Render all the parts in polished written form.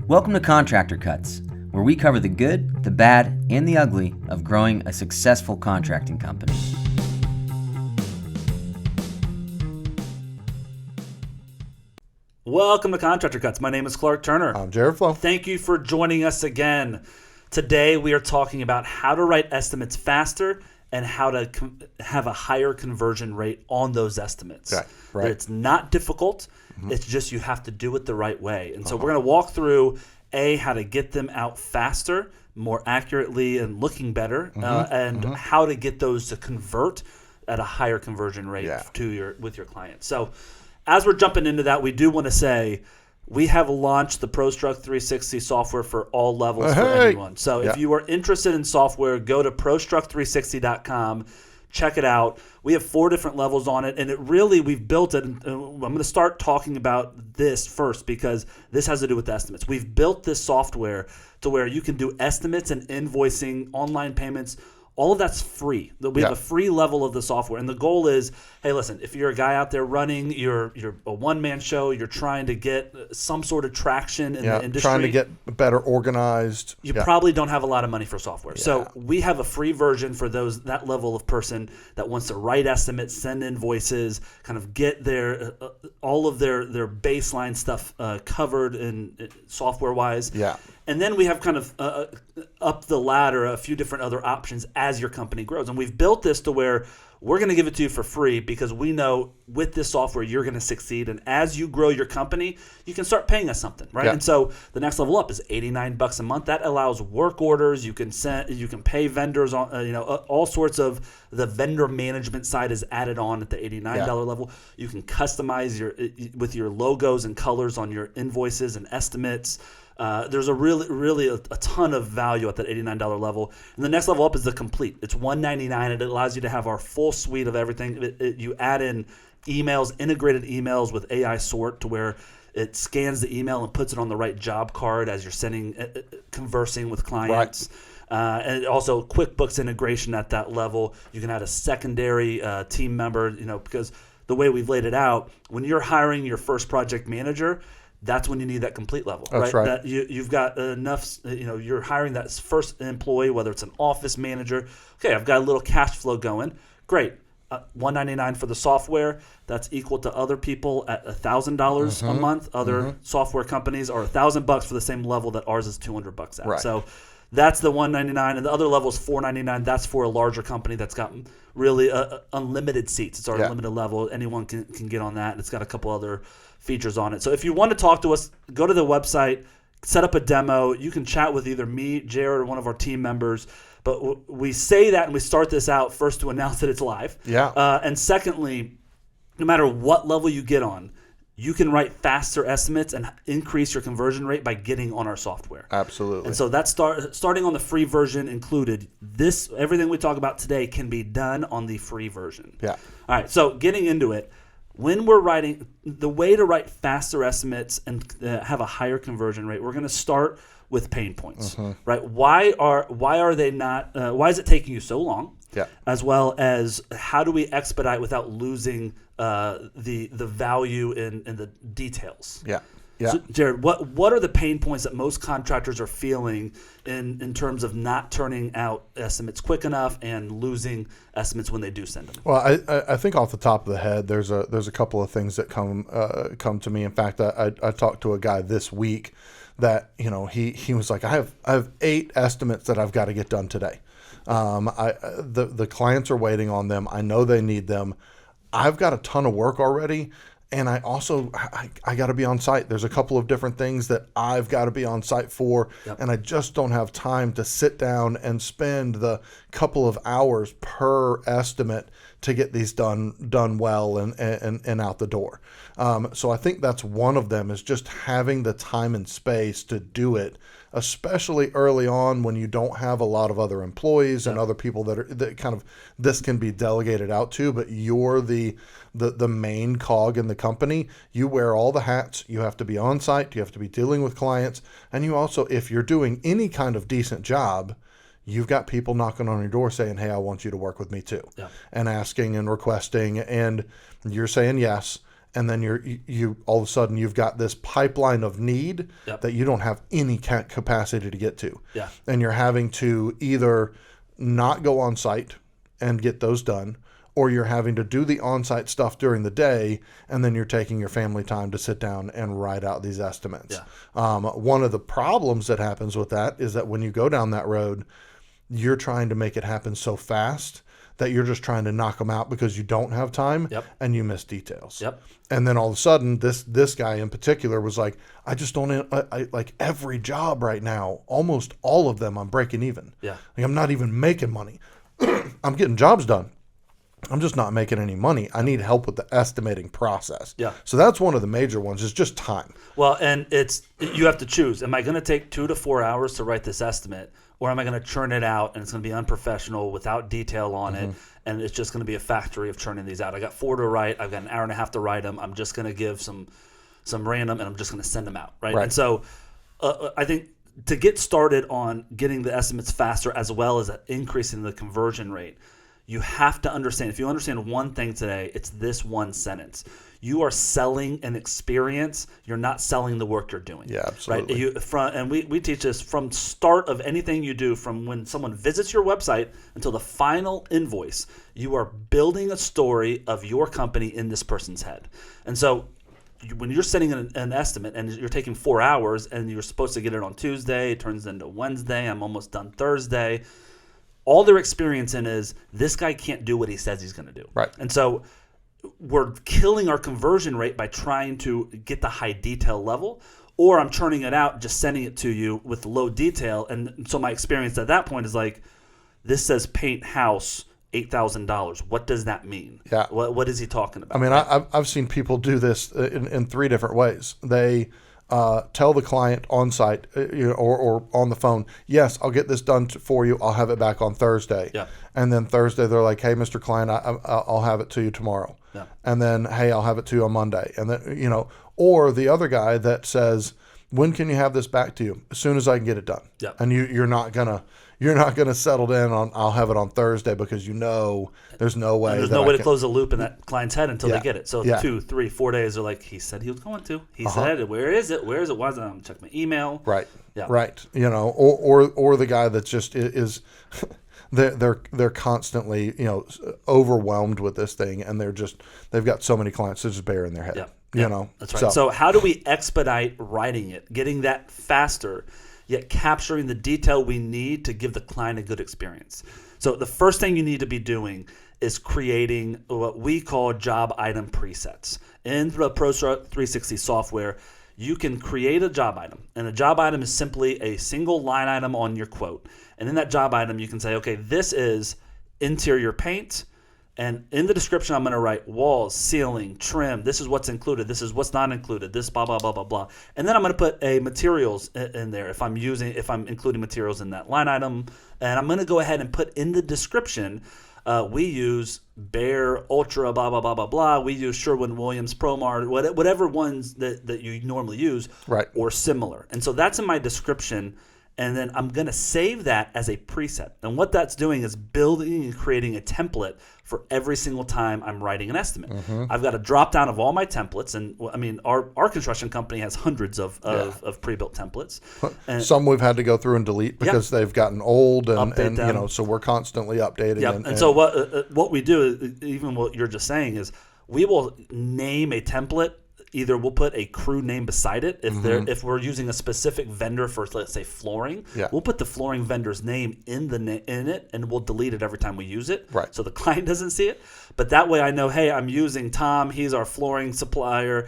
Welcome to Contractor Cuts, where we cover the good, the bad, and the ugly of growing a successful contracting company. Welcome to Contractor Cuts. My name is Clark Turner. I'm Jared Flo. Thank you for joining us again. Today we are talking about how to write estimates faster and how to have a higher conversion rate on those estimates. Right. It's not difficult. It's just you have to do it the right way. And so we're going to walk through how to get them out faster, more accurately, and looking better, and how to get those to convert at a higher conversion rate with your clients. So as we're jumping into that, we do want to say we have launched the ProStruct360 software for all levels for anyone. So if you are interested in software, go to ProStruct360.com. Check it out. We have 4 different levels on it, and we've built it. I'm going to start talking about this first because this has to do with estimates. We've built this software to where you can do estimates and invoicing, online payments. All of that's free. We have a free level of the software. And the goal is, hey, listen, if you're a guy out there running, you're a one-man show, you're trying to get some sort of traction in the industry. Trying to get better organized. You probably don't have a lot of money for software. So we have a free version for that level of person that wants to write estimates, send invoices, kind of get all of their baseline stuff covered in software-wise. Yeah. And then we have kind of up the ladder a few different other options as your company grows. And we've built this to where we're going to give it to you for free because we know with this software you're going to succeed. And as you grow your company, you can start paying us something, right? Yeah. And so the next level up is $89 a month. That allows work orders. You can pay vendors on, all sorts of the vendor management side is added on at the $89 level. You can customize with your logos and colors on your invoices and estimates. There's really a ton of value at that $89 level. And the next level up is the complete. It's $199, and it allows you to have our full suite of everything. You add in emails, integrated emails with AI sort to where it scans the email and puts it on the right job card as you're conversing with clients. Right. And also QuickBooks integration at that level. You can add a secondary team member, because the way we've laid it out, when you're hiring your first project manager, that's when you need that complete level, right? That you've got enough, you're hiring that first employee, whether it's an office manager. Okay, I've got a little cash flow going. Great. $199 for the software. That's equal to other people at $1,000 a month. Other software companies are $1,000 for the same level that ours is $200 at. Right. So that's the $199, and the other level is $499. That's for a larger company that's got really unlimited seats. It's our unlimited level. Anyone can get on that. And it's got a couple other features on it. So if you want to talk to us, go to the website, set up a demo. You can chat with either me, Jared, or one of our team members. But we say that and we start this out first to announce that it's live. Yeah. And secondly, no matter what level you get on, you can write faster estimates and increase your conversion rate by getting on our software. Absolutely. And so that's starting on the free version included. Everything we talk about today can be done on the free version. Yeah. All right. So getting into it, when we're writing, the way to write faster estimates and have a higher conversion rate, we're going to start with pain points, right? Why are they not? Why is it taking you so long? Yeah. As well as how do we expedite without losing the value in the details? Yeah. Yeah. So, Jared, what are the pain points that most contractors are feeling in terms of not turning out estimates quick enough and losing estimates when they do send them? Well, I think off the top of the head, there's a couple of things that come to me. In fact, I talked to a guy this week that he was like, I have 8 estimates that I've got to get done today. The clients are waiting on them. I know they need them. I've got a ton of work already. And I also, I got to be on site. There's a couple of different things that I've got to be on site for. Yep. And I just don't have time to sit down and spend the couple of hours per estimate to get these done well and out the door. So I think that's one of them, is just having the time and space to do it, especially early on when you don't have a lot of other employees and other people that kind of this can be delegated out to, but you're the main cog in the company. You wear all the hats. You have to be on site. You have to be dealing with clients. And you also, if you're doing any kind of decent job, you've got people knocking on your door saying, hey, I want you to work with me too. Yeah. And asking and requesting, and you're saying yes. and then you all of a sudden you've got this pipeline of need that you don't have any capacity to get to. Yeah. And you're having to either not go on site and get those done, or you're having to do the on-site stuff during the day, and then you're taking your family time to sit down and write out these estimates. Yeah. One of the problems that happens with that is that when you go down that road, you're trying to make it happen so fast that you're just trying to knock them out because you don't have time, and you miss details. And then all of a sudden, this guy in particular was like, I just don't, I like every job right now, almost all of them I'm breaking even. Yeah. Like, I'm not even making money. I'm getting jobs done. I'm just not making any money. I need help with the estimating process. Yeah. So that's one of the major ones, is just time. Well, and you have to choose. Am I going to take 2 to 4 hours to write this estimate, or am I going to churn it out and it's going to be unprofessional without detail on it, and it's just going to be a factory of churning these out? I got 4 to write. I've got an hour and a half to write them. I'm just going to give some random, and I'm just going to send them out, right? And so I think to get started on getting the estimates faster, as well as increasing the conversion rate, you have to understand, if you understand one thing today, it's this one sentence. You are selling an experience. You're not selling the work you're doing. Yeah, absolutely. Right? And we teach this from start of anything you do, from when someone visits your website until the final invoice. You are building a story of your company in this person's head. And so when you're sending an estimate and you're taking 4 hours and you're supposed to get it on Tuesday, it turns into Wednesday, I'm almost done Thursday. All they're experiencing is, this guy can't do what he says he's going to do. Right. And so we're killing our conversion rate by trying to get the high detail level, or I'm churning it out, just sending it to you with low detail. And so my experience at that point is like, this says paint house $8,000. What does that mean? Yeah. What is he talking about? I mean, I've seen people do this in 3 different ways. They tell the client on site, or on the phone, yes, I'll get this done for you. I'll have it back on Thursday. Yeah. And then Thursday they're like, hey, Mr. Client, I'll have it to you tomorrow. Yeah. And then, hey, I'll have it to you on Monday. And then, or the other guy that says, when can you have this back to you? As soon as I can get it done. Yeah. And you're not gonna settle in on, I'll have it on Thursday, because there's no way. And there's no way to close the loop in that client's head until they get it. So 2, 3, 4 days are like, he said he was going to. He said, where is it? Where is it? Why is it? I'm gonna check my email. Right. Yeah. Right. Or the guy that's just is they're constantly overwhelmed with this thing, and they've got so many clients that just bear in their head. Yeah. That's right. So how do we expedite writing it, getting that faster, yet capturing the detail we need to give the client a good experience? So the first thing you need to be doing is creating what we call job item presets. In the ProStruct360 software, you can create a job item, and a job item is simply a single line item on your quote. And in that job item, you can say, okay, this is interior paint, and in the description, I'm going to write walls, ceiling, trim. This is what's included. This is what's not included. This blah, blah, blah, blah, blah. And then I'm going to put a materials in there if I'm including materials in that line item. And I'm going to go ahead and put in the description, we use Behr, Ultra, blah, blah, blah, blah, blah. We use Sherwin-Williams, Promar, whatever ones that you normally use, right, or similar. And so that's in my description. And then I'm going to save that as a preset. And what that's doing is building and creating a template for every single time I'm writing an estimate. I've got a drop down of all my templates. And I mean, our construction company has hundreds of pre-built templates. And some we've had to go through and delete because they've gotten old, and so we're constantly updating. Yeah. And so what we do, even what you're just saying, is we will name a template. Either we'll put a crew name beside it if we're using a specific vendor for, let's say, flooring. We'll put the flooring vendor's name in it, and we'll delete it every time we use it, right, so the client doesn't see it. But that way I know, hey, I'm using Tom. He's our flooring supplier.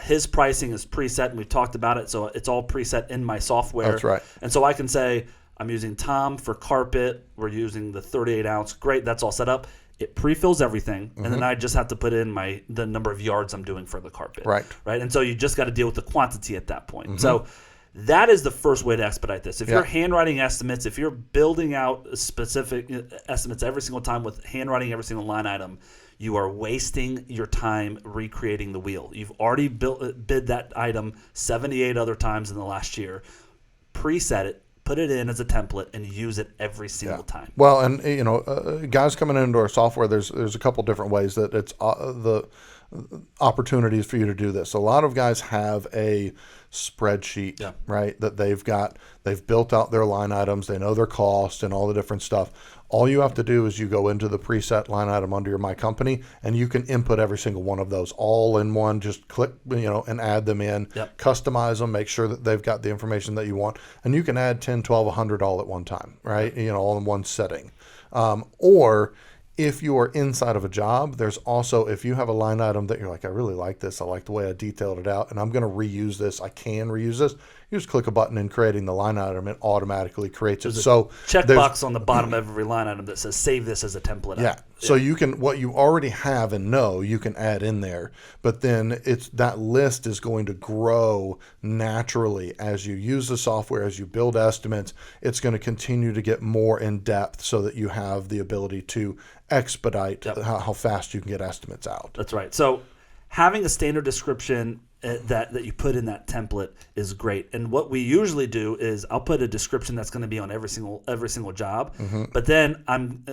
His pricing is preset, and we've talked about it, so it's all preset in my software. That's right. And so I can say, I'm using Tom for carpet. We're using the 38 ounce. Great, that's all set up. It pre-fills everything, and then I just have to put in the number of yards I'm doing for the carpet. Right. And so you just got to deal with the quantity at that point. So that is the first way to expedite this. If you're handwriting estimates, if you're building out specific estimates every single time with handwriting every single line item, you are wasting your time recreating the wheel. You've already bid that item 78 other times in the last year. Preset it. Put it in as a template and use it every single time. Well, and guys coming into our software, there's a couple different ways that it's opportunities for you to do this. A lot of guys have a spreadsheet, right, that they've built out their line items, they know their cost and all the different stuff. All you have to do is you go into the preset line item under your My Company, and you can input every single one of those all in one. Just click, and add them in, customize them, make sure that they've got the information that you want. And you can add 10, 12, 100 all at one time, right? All in one setting. Or if you are inside of a job, there's also, if you have a line item that you're like, I really like this, I like the way I detailed it out, and I'm going to reuse this, I can reuse this, you just click a button in creating the line item, it automatically creates it. So checkbox on the bottom of every line item that says save this as a template. Yeah. So you can, what you already have and know, you can add in there, but then that list is going to grow naturally as you use the software, as you build estimates. It's going to continue to get more in depth so that you have the ability to expedite how fast you can get estimates out. That's right. So having a standard description that you put in that template is great. And what we usually do is I'll put a description that's going to be on every single job. But then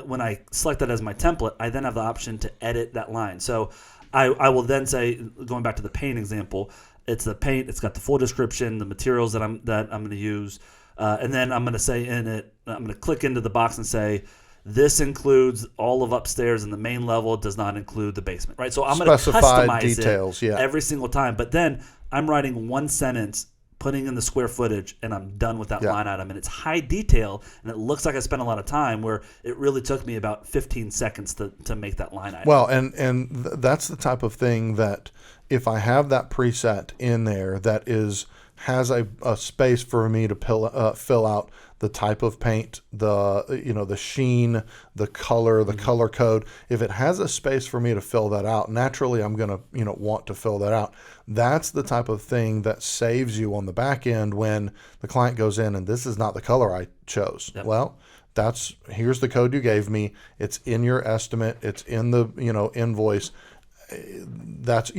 when I select that as my template, I then have the option to edit that line. So I will then say, going back to the paint example, it's the paint, it's got the full description, the materials that I'm going to use, and then I'm going to say in it, I'm going to click into the box and say, this includes all of upstairs and the main level, does not include the basement, right? So I'm going to customize details, it every single time. But then I'm writing one sentence, putting in the square footage, and I'm done with that line item. And it's high detail, and it looks like I spent a lot of time where it really took me about 15 seconds to make that line item. Well, and that's the type of thing that if I have that preset in there that has a space for me to fill out the type of paint, the sheen, the color, the color code. If it has a space for me to fill that out, naturally I'm going to want to fill that out. That's the type of thing that saves you on the back end when the client goes in and this is not the color I chose. Well, here's the code you gave me. It's in your estimate. It's in the invoice. That's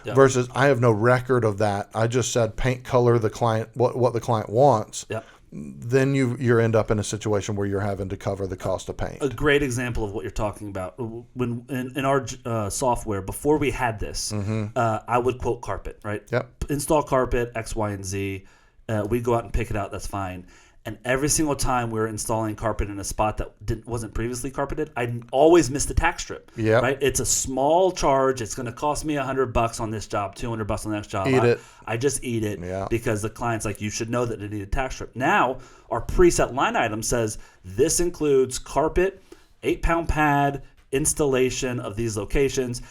versus I have no record of that. I just said paint color the client what the client wants. Then you end up in a situation where you're having to cover the cost of paint. A great example of what you're talking about. When in our software, before we had this, I would quote carpet, right? Install carpet X, Y, and Z. We go out and pick it out. That's fine. And every single time we were installing carpet in a spot that wasn't previously carpeted, I always missed the tack strip. Right? It's a small charge. It's going to cost me $100 on this job, $200 on the next job. I just eat it because the client's like, you should know that it needed a tack strip. Now, our preset line item says this includes carpet, 8-pound pad, installation of these locations.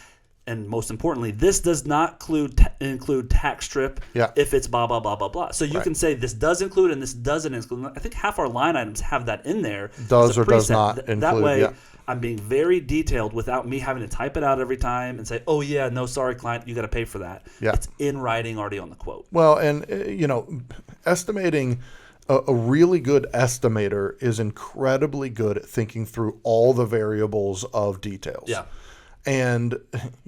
And most importantly, this does not include tack strip if it's blah, blah, blah, blah, blah. So you can say this does include and this doesn't include. I think half our line items have that in there. Does or does not include. That way, I'm being very detailed without me having to type it out every time and say, oh, yeah, no, sorry, client, you got to pay for that. It's in writing already on the quote. Well, and, estimating, a really good estimator is incredibly good at thinking through all the variables of details. And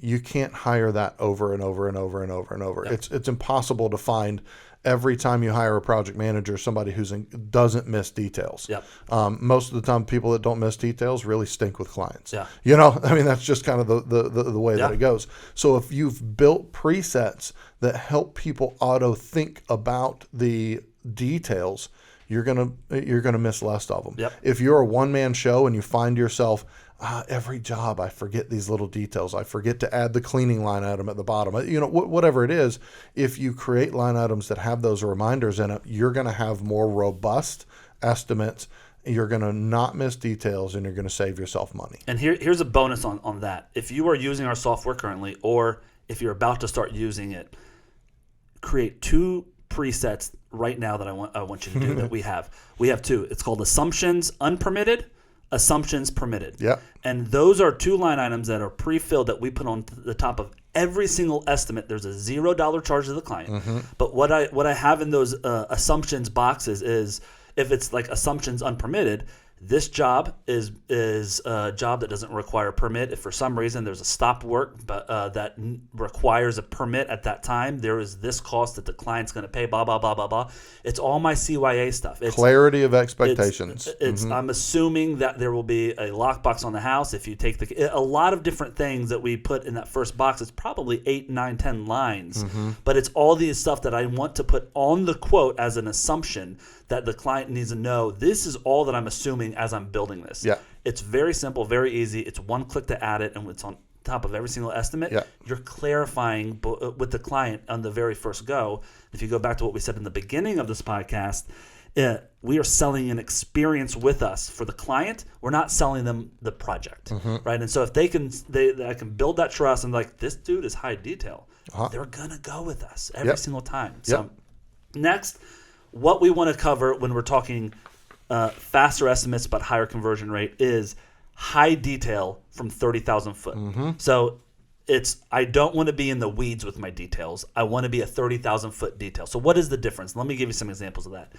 you can't hire that over and over and over and over and over. It's impossible to find every time you hire a project manager somebody who doesn't miss details. Most of the time, people that don't miss details really stink with clients. That's just kind of the way that it goes. So if you've built presets that help people auto think about the details, you're gonna miss less of them. If you're a one-man show and you find yourself every job I forget these little details, I forget to add the cleaning line item at the bottom, whatever it is, if you create line items that have those reminders in it, you're going to have more robust estimates, you're going to not miss details, and you're going to save yourself money. And here's a bonus on that. If you are using our software currently, or if you're about to start using it, create 2 presets right now that I want you to do that we have. We have 2. It's called assumptions unpermitted, assumptions permitted. And those are 2 line items that are pre-filled that we put on the top of every single estimate. There's a $0 charge to the client. But what I have in those assumptions boxes is, if it's like assumptions unpermitted, This job is a job that doesn't require a permit. If for some reason there's a stop work but that requires a permit at that time, there is this cost that the client's going to pay, blah, blah, blah, blah, blah. It's all my CYA stuff. It's clarity of expectations. I'm assuming that there will be a lockbox on the house. If you take a lot of different things that we put in that first box, it's probably 8, 9, 10 lines. But it's all these stuff that I want to put on the quote as an assumption that the client needs to know. This is all that I'm assuming as I'm building this. Yeah. It's very simple, very easy. It's one click to add it, and it's on top of every single estimate. Yeah. You're clarifying with the client on the very first go. If you go back to what we said in the beginning of this podcast, we are selling an experience with us for the client. We're not selling them the project, right? And so if I can build that trust and like, this dude is high detail, they're gonna go with us every single time. So next, what we want to cover when we're talking faster estimates but higher conversion rate is high detail from 30,000 foot. So I don't want to be in the weeds with my details. I want to be a 30,000 foot detail. So what is the difference? Let me give you some examples of that.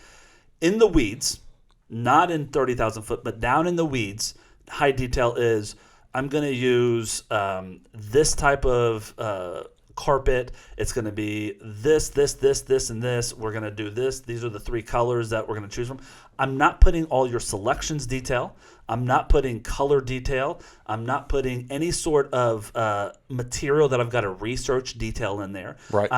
In the weeds, not in 30,000 foot, but down in the weeds, high detail is I'm going to use this type of carpet. It's going to be this, and this. We're going to do this. These are the 3 colors that we're going to choose from. I'm not putting all your selections detail. I'm not putting color detail. I'm not putting any sort of material that I've got to research detail in there. Right.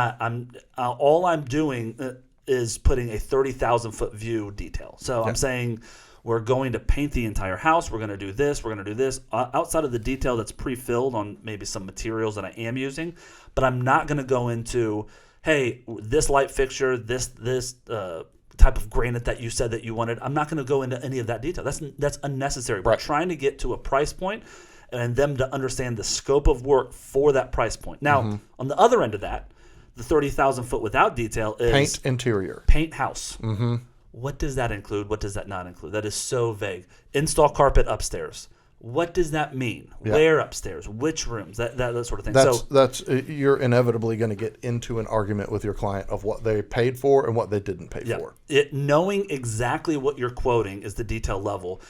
All I'm doing is putting a 30,000 foot view detail. So I'm saying we're going to paint the entire house. We're going to do this. We're going to do this. Outside of the detail that's pre-filled on maybe some materials that I am using, but I'm not going to go into, hey, this light fixture, this type of granite that you said that you wanted. I'm not going to go into any of that detail. That's unnecessary. We're trying to get to a price point and them to understand the scope of work for that price point. Now, on the other end of that, the 30,000 foot without detail is paint interior, paint house. What does that include? What does that not include? That is so vague. Install carpet upstairs. What does that mean? Yeah. Where upstairs? Which rooms? That sort of thing. That's you're inevitably going to get into an argument with your client of what they paid for and what they didn't pay for. Knowing exactly what you're quoting is the detail level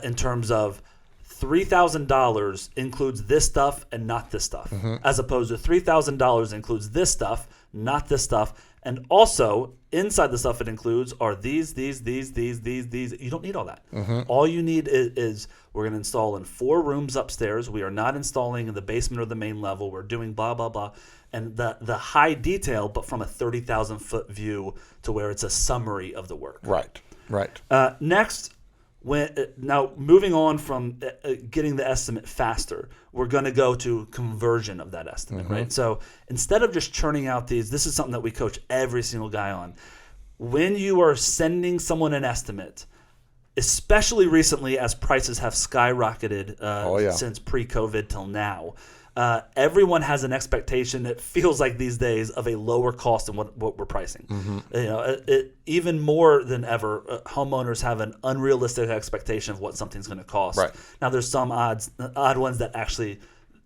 in terms of $3,000 includes this stuff and not this stuff, as opposed to $3,000 includes this stuff, not this stuff. And also, inside the stuff it includes are these. You don't need all that. All you need is we're going to install in 4 rooms upstairs. We are not installing in the basement or the main level. We're doing blah, blah, blah. And the high detail, but from a 30,000 foot view to where it's a summary of the work. Right. Next, now moving on from getting the estimate faster, we're going to go to conversion of that estimate, right? So instead of just churning out this is something that we coach every single guy on. When you are sending someone an estimate, especially recently as prices have skyrocketed since pre-COVID till now, everyone has an expectation, it feels like these days, of a lower cost than what we're pricing. Even more than ever, homeowners have an unrealistic expectation of what something's going to cost. Right. Now, there's some odd ones that actually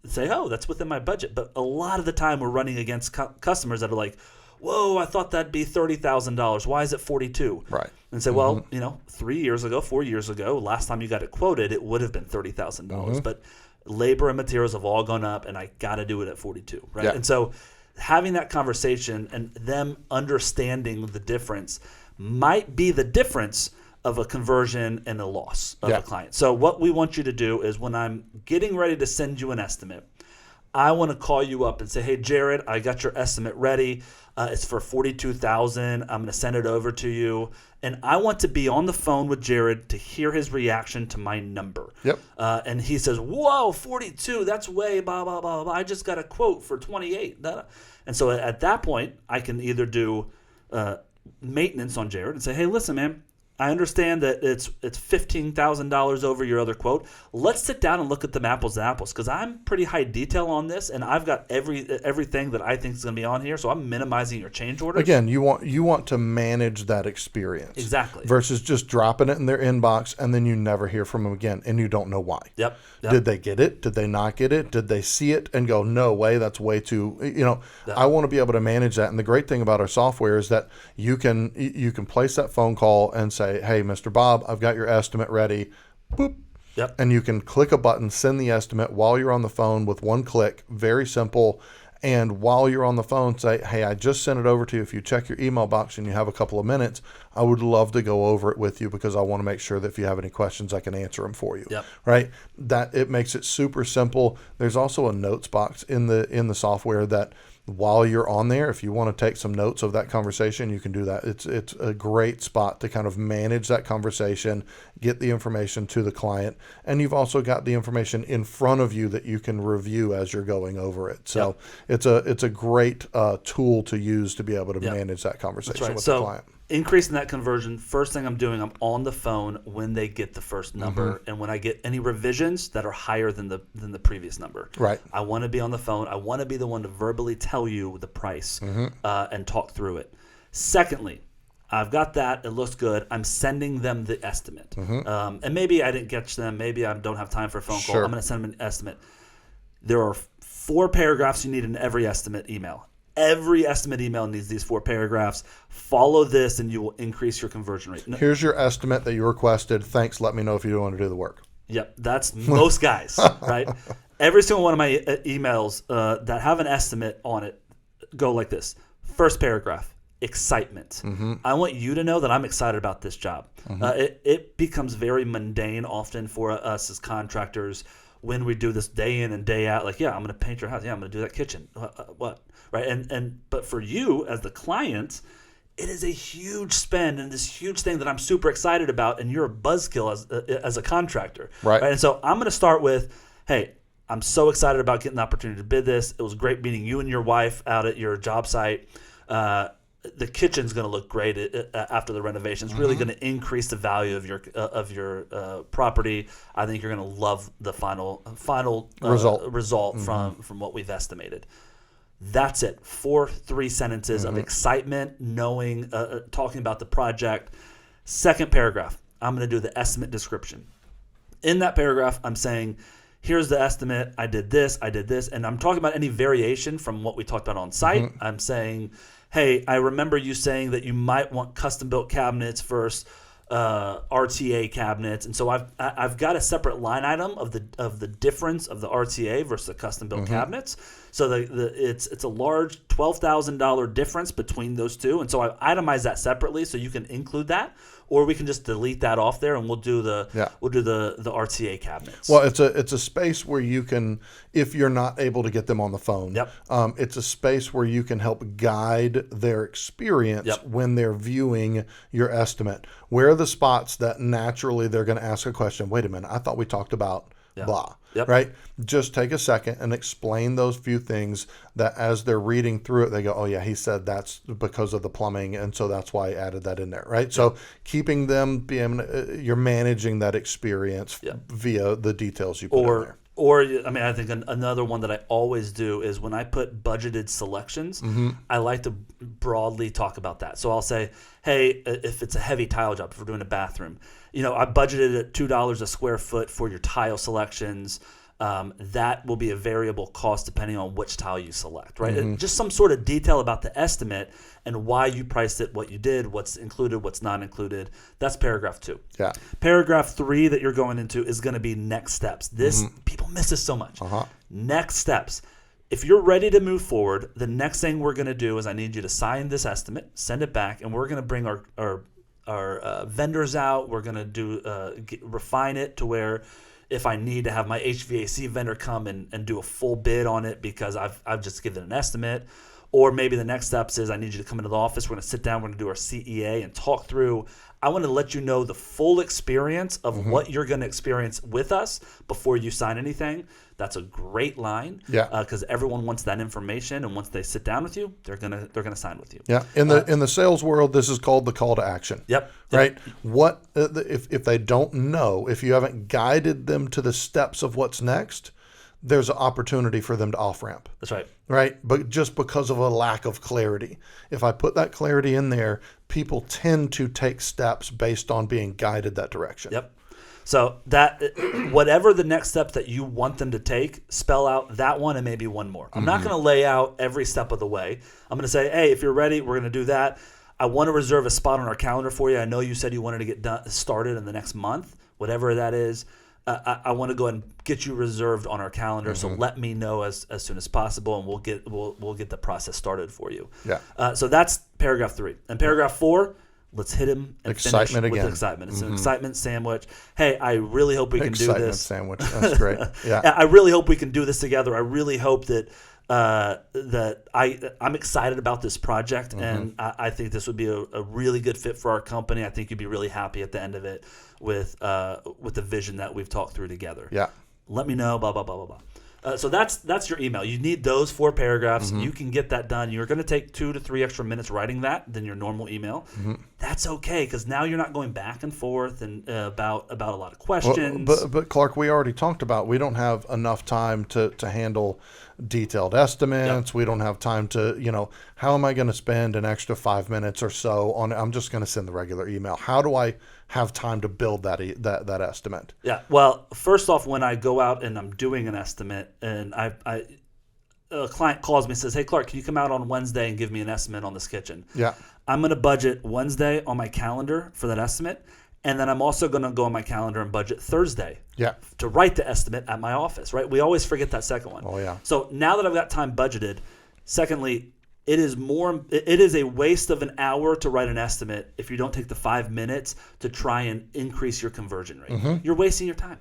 say, oh, that's within my budget. But a lot of the time we're running against customers that are like, whoa, I thought that'd be $30,000. Why is it $42,000? Right. And say, well, 3 years ago, 4 years ago, last time you got it quoted, it would have been $30,000. But labor and materials have all gone up, and I got to do it at $42,000, right? Yeah. And so having that conversation and them understanding the difference might be the difference of a conversion and a loss of a client. So what we want you to do is when I'm getting ready to send you an estimate, I want to call you up and say, hey, Jared, I got your estimate ready. It's for $42,000. I'm going to send it over to you. And I want to be on the phone with Jared to hear his reaction to my number. Yep. And he says, whoa, 42, that's way, blah, blah, blah, blah. I just got a quote for 28. And so at that point, I can either do maintenance on Jared and say, hey, listen, man, I understand that it's $15,000 over your other quote. Let's sit down and look at them apples to apples, because I'm pretty high detail on this, and I've got everything that I think is going to be on here. So I'm minimizing your change orders. Again, you want to manage that experience exactly versus just dropping it in their inbox and then you never hear from them again and you don't know why. Yep. Did they get it? Did they not get it? Did they see it and go, no way, that's way too, I want to be able to manage that. And the great thing about our software is that you can place that phone call and say, hey, Mr. Bob, I've got your estimate ready. boop. Yep. And you can click a button, send the estimate while you're on the phone with one click. Very simple. And while you're on the phone, say, hey, I just sent it over to you. If you check your email box and you have a couple of minutes, I would love to go over it with you because I want to make sure that if you have any questions, I can answer them for you. Yep. Right? That it makes it super simple. There's also a notes box in the software that while you're on there, if you want to take some notes of that conversation, you can do that. It's a great spot to kind of manage that conversation, get the information to the client, and you've also got the information in front of you that you can review as you're going over it. So it's a great tool to use to be able to manage that conversation with the client. Increasing that conversion, first thing I'm doing, I'm on the phone when they get the first number, and when I get any revisions that are higher than the previous number. Right. I want to be on the phone. I want to be the one to verbally tell you the price and talk through it. Secondly, I've got that. It looks good. I'm sending them the estimate. And maybe I didn't catch them. Maybe I don't have time for a phone call. I'm going to send them an estimate. There are 4 paragraphs you need in every estimate email. Every estimate email needs these 4 paragraphs. Follow this and you will increase your conversion rate. Here's your estimate that you requested. Thanks. Let me know if you want to do the work. Yep. That's most guys, right? Every single one of my emails that have an estimate on it go like this. First paragraph, excitement. I want you to know that I'm excited about this job. It becomes very mundane often for us as contractors when we do this day in and day out. Like, yeah, I'm going to paint your house. Yeah, I'm going to do that kitchen. What? Right. But for you as the client, it is a huge spend and this huge thing that I'm super excited about. And you're a buzzkill as a contractor. Right. And so I'm going to start with, hey, I'm so excited about getting the opportunity to bid this. It was great meeting you and your wife out at your job site. The kitchen's going to look great after the renovation. It's really going to increase the value of your property. I think you're going to love the final result from what we've estimated. That's it. 3 sentences of excitement, knowing, talking about the project. Second paragraph, I'm going to do the estimate description. In that paragraph, I'm saying, here's the estimate. I did this, and I'm talking about any variation from what we talked about on site. I'm saying, hey, I remember you saying that you might want custom-built cabinets versus RTA cabinets, and so I've got a separate line item of the difference of the RTA versus the custom-built cabinets. So it's a large $12,000 difference between those two, and so I itemize that separately so you can include that, or we can just delete that off there and we'll do the RTA cabinets. Well, it's a space where you can, if you're not able to get them on the phone, it's a space where you can help guide their experience when they're viewing your estimate. Where are the spots that naturally they're going to ask a question? Wait a minute, I thought we talked about blah. Right? Just take a second and explain those few things that as they're reading through it, they go, oh yeah, he said that's because of the plumbing. And so that's why I added that in there. Right. So keeping them you're managing that experience via the details you put in there. Or, I mean, I think another one that I always do is when I put budgeted selections, I like to broadly talk about that. So I'll say, hey, if it's a heavy tile job, if we're doing a bathroom, I budgeted at $2 a square foot for your tile selections. That will be a variable cost depending on which tile you select, right? And just some sort of detail about the estimate and why you priced it, what you did, what's included, what's not included. That's paragraph 2. Yeah. Paragraph 3 that you're going into is going to be next steps. This people miss this so much. Next steps. If you're ready to move forward, the next thing we're going to do is I need you to sign this estimate, send it back, and we're going to bring our vendors out. We're going to refine it to where if I need to have my HVAC vendor come and do a full bid on it because I've just given an estimate. Or maybe the next steps is I need you to come into the office. We're going to sit down. We're going to do our CEA and talk through. I want to let you know the full experience of what you're going to experience with us before you sign anything. That's a great line. Because everyone wants that information, and once they sit down with you, they're gonna sign with you. Yeah. In the sales world, this is called the call to action. Right. What if they don't know, if you haven't guided them to the steps of what's next, there's an opportunity for them to off ramp. That's right. Right. But just because of a lack of clarity, if I put that clarity in there, people tend to take steps based on being guided that direction. So that whatever the next step that you want them to take, spell out that one and maybe one more. I'm not going to lay out every step of the way. I'm going to say, hey, if you're ready, we're going to do that. I want to reserve a spot on our calendar for you. I know you said you wanted to get started in the next month. whatever that is. I want to go ahead and get you reserved on our calendar. So let me know as soon as possible, and we'll get the process started for you. Yeah. So that's paragraph 3. And paragraph 4, let's hit him and Excitement finish with again. excitement. It's an excitement sandwich. Hey, I really hope we can do Excitement this. sandwich. That's great. Yeah. I really hope we can do this together. I really hope that I'm excited about this project, and I think this would be a really good fit for our company. I think you'd be really happy at the end of it with the vision that we've talked through together. Yeah. Let me know, blah, blah, blah, blah, blah. So that's your email. You need those 4 paragraphs. You can get that done. You're going to take 2 to 3 extra minutes writing that than your normal email. That's okay, because now you're not going back and forth and about a lot of questions. But Clark, we already talked about we don't have enough time to handle detailed estimates. We don't have time to, how am I going to spend an extra 5 minutes or so on? I'm just going to send the regular email. How do I have time to build that estimate? Yeah. Well, first off, when I go out and I'm doing an estimate, and a client calls me and says, "Hey, Clark, can you come out on Wednesday and give me an estimate on this kitchen?" Yeah. I'm going to budget Wednesday on my calendar for that estimate. And then I'm also going to go on my calendar and budget Thursday to write the estimate at my office, right? We always forget that second one. Oh, yeah. So now that I've got time budgeted, secondly, it is a waste of an hour to write an estimate if you don't take the 5 minutes to try and increase your conversion rate. You're wasting your time.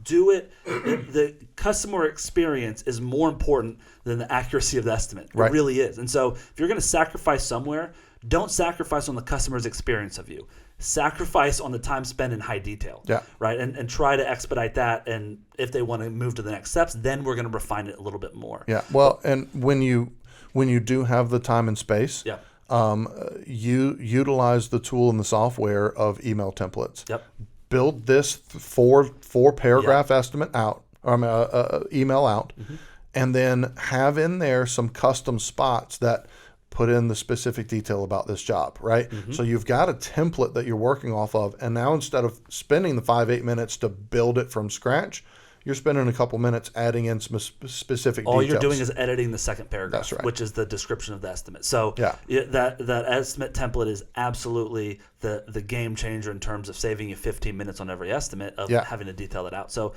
Do it. The customer experience is more important than the accuracy of the estimate. It really is. And so if you're going to sacrifice somewhere, don't sacrifice on the customer's experience of you. Sacrifice on the time spent in high detail, right? And try to expedite that. And if they want to move to the next steps, then we're going to refine it a little bit more. Yeah. Well, and when you do have the time and space, you utilize the tool and the software of email templates. Yep. Build this four paragraph estimate out, email out, and then have in there some custom spots that put in the specific detail about this job, right? So you've got a template that you're working off of, and now instead of spending the 5-8 minutes to build it from scratch, you're spending a couple minutes adding in some specific details. All you're doing is editing the second paragraph, That's right. which is the description of the estimate. So that estimate template is absolutely the game changer in terms of saving you 15 minutes on every estimate of having to detail it out. So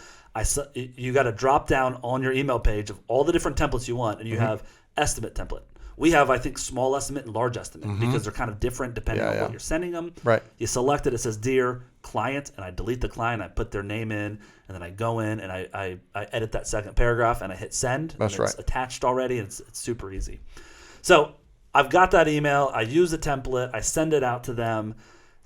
you got to drop down on your email page of all the different templates you want, and you have estimate template. We have, I think, small estimate and large estimate because they're kind of different depending on what you're sending them. Right. You select it. It says, "Dear client," and I delete the client. I put their name in, and then I go in and I edit that second paragraph and I hit send. That's and it's attached already, and it's super easy. So I've got that email. I use the template. I send it out to them.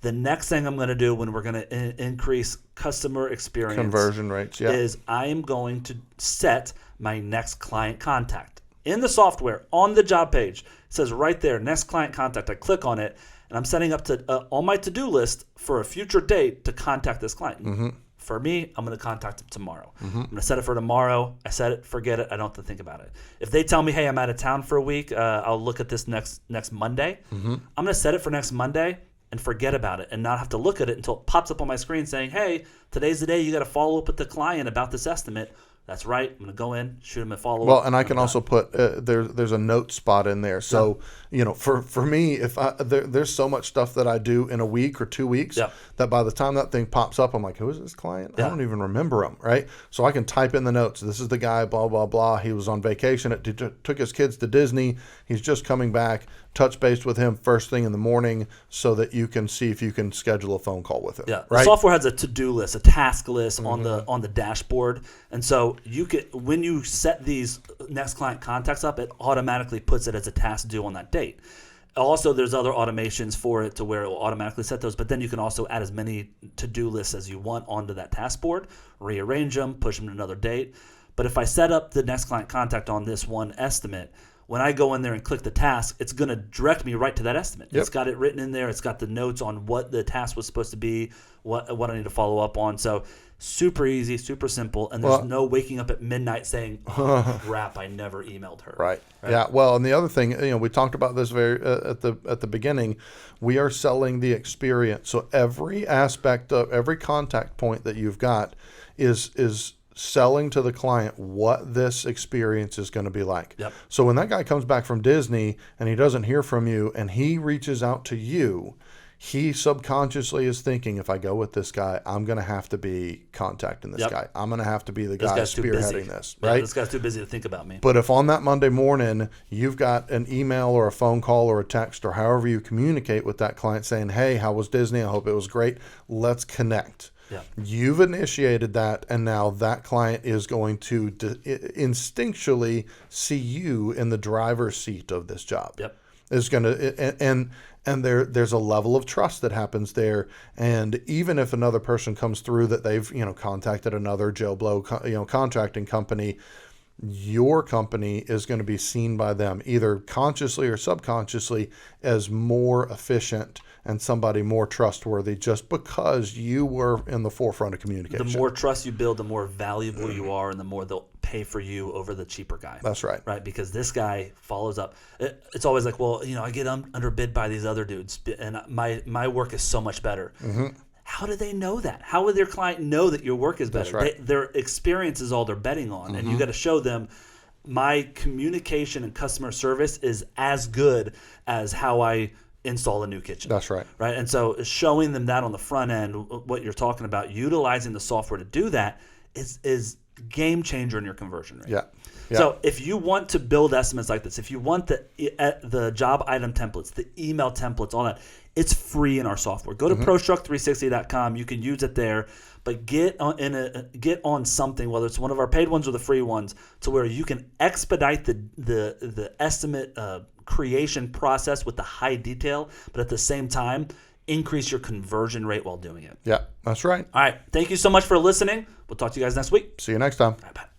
The next thing I'm going to do when we're going to increase customer experience conversion rates is I am going to set my next client contact. In the software, on the job page, it says right there, next client contact. I click on it, and I'm setting up to on my to-do list for a future date to contact this client. For me, I'm going to contact them tomorrow. I'm going to set it for tomorrow. I set it, forget it. I don't have to think about it. If they tell me, "Hey, I'm out of town for a week. I'll look at this next Monday," I'm going to set it for next Monday and forget about it and not have to look at it until it pops up on my screen saying, "Hey, today's the day you got to follow up with the client about this estimate." That's right. I'm going to go in, shoot them a follow-up. Well, and I can also put there's a note spot in there. So for me, if there's so much stuff that I do in a week or 2 weeks that by the time that thing pops up, I'm like, who is this client? I don't even remember him, right? So I can type in the notes. This is the guy, blah blah blah. He was on vacation. Took his kids to Disney. He's just coming back. Touch base with him first thing in the morning so that you can see if you can schedule a phone call with him. Yeah, right? The software has a to-do list, a task list on the dashboard, and so you can when you set these next client contacts up, it automatically puts it as a task due on that date. Also, there's other automations for it to where it will automatically set those, but then you can also add as many to-do lists as you want onto that task board, rearrange them, push them to another date. But if I set up the next client contact on this one estimate, when I go in there and click the task, it's going to direct me right to that estimate. It's got it written in there. It's got the notes on what the task was supposed to be, what I need to follow up on. So super easy, super simple, and there's no waking up at midnight saying, "Oh crap, I never emailed her." Right. Yeah. Well, and the other thing, we talked about this very at the beginning. We are selling the experience. So every aspect of every contact point that you've got is selling to the client what this experience is going to be like. Yep. So when that guy comes back from Disney and he doesn't hear from you and he reaches out to you, he subconsciously is thinking, if I go with this guy, I'm going to have to be contacting this Yep. guy. I'm going to have to be the This guy guy's too busy. spearheading this, Yeah, right? this guy's too busy to think about me. But if on that Monday morning you've got an email or a phone call or a text or however you communicate with that client saying, hey, how was Disney? I hope it was great. Let's connect. Yeah. You've initiated that, and now that client is going to instinctually see you in the driver's seat of this job. Yep. Is going to and there's a level of trust that happens there. And even if another person comes through that they've contacted another Joe Blow contracting company, your company is going to be seen by them either consciously or subconsciously as more efficient and somebody more trustworthy, just because you were in the forefront of communication. The more trust you build, the more valuable you are, and the more they'll pay for you over the cheaper guy. That's right. Right, because this guy follows up. It's always like, well, I get underbid by these other dudes, and my work is so much better. Mm-hmm. How do they know that? How would their client know that your work is better? That's right. Their experience is all they're betting on, and you got to show them my communication and customer service is as good as how I install a new kitchen. That's right. Right. And so showing them that on the front end, what you're talking about, utilizing the software to do that is game changer in your conversion rate. Yeah. So if you want to build estimates like this, if you want the job item templates, the email templates, all that, it's free in our software. Go to ProStruct360.com. You can use it there, but get on something, whether it's one of our paid ones or the free ones, to where you can expedite the estimate creation process with the high detail, but at the same time increase your conversion rate while doing it. Yeah, that's right. All right. Thank you so much for listening. We'll talk to you guys next week. See you next time. All right, bye.